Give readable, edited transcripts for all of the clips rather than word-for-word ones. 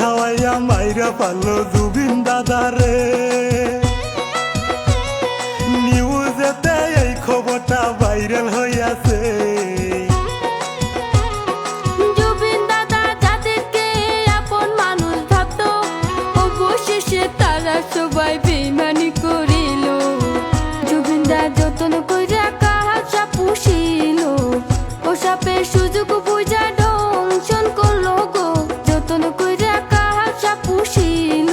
খাওয়াইয়া মাইরা পারলো জুবিন দাদারে। নিউজেতে এই খবরটা ভাইরাল হইয়াছে। জুবিন দাদা যাদেরকে আপন মানুষ ভাবতো, অবশেষে তারা সবাই বেইমানি করিল। জুবিন দা যতন কইরা কাহাসা পুষিল, ও সাপের সুযোগ বুঝা দংশন করলো গো। যতন কইরা কাহাসা পুষিল।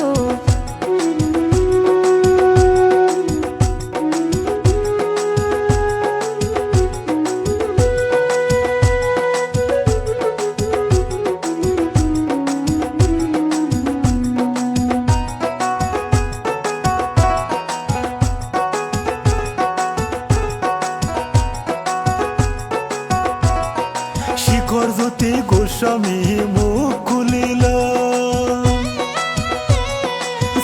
শিখর জ্যোতি গোস্বামী মুখ খুলিল,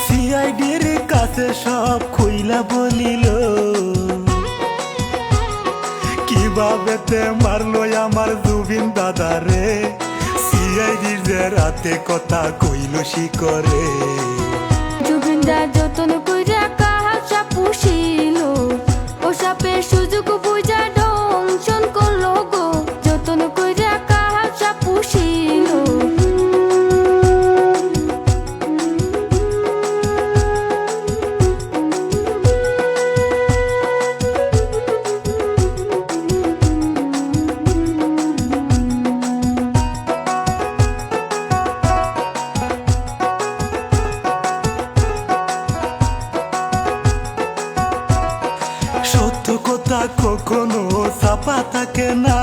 সিআইডির কাছে সব খুইলা বলিল। কিভাবে তে মারলো আমার জুবিন দাদারে, সিআইডির যে রাতে কথা কইল শিকরে। জুবিন দা যতন কইরা কাহাসা পুষিল, ও সাপের সুযোগ বুঝা দংশন করলো গো। যতন কইরা কাহাসা পুষিল। সত্য কথা কখনো চাপা থাকে না,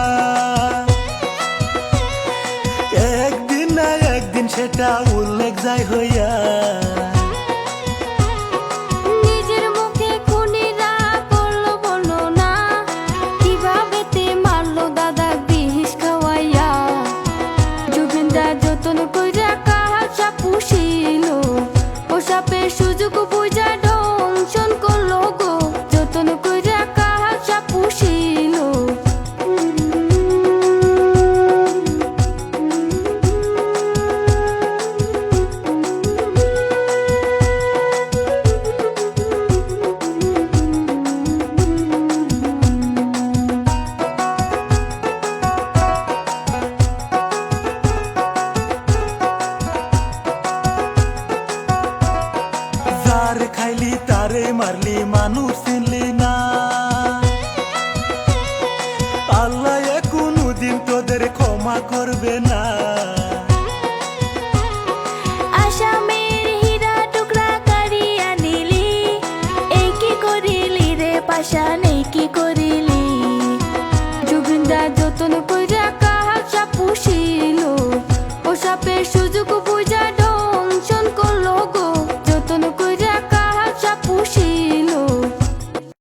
একদিন না একদিন সেটা উল্লেখ যায় হইয়া। নিজের মুখে খুনিরা করলো বর্ণনা, কিভাবে তে মারলো দাদা বিষ খাওয়াইয়া। জুবিন দা যতন কইরা কাহাসা পুষিল, ও সাপের সুযোগ বুঝা দংশন করলো গো। যতন কইরা কাহাসা পুষিল। যার খাইলি তারে মারলি মানুষ চিনলি না, আল্লাহ কোনদিন তোদের ক্ষমা করবে না। আসামের হীরা টুকরা কারিয়া নিলি, এই কি করিলি রে পাশান, এই কি করিলি। জুবিন দা যতন কইরা কাহাসা পুষিল, ও সাপের সুযোগ বুঝা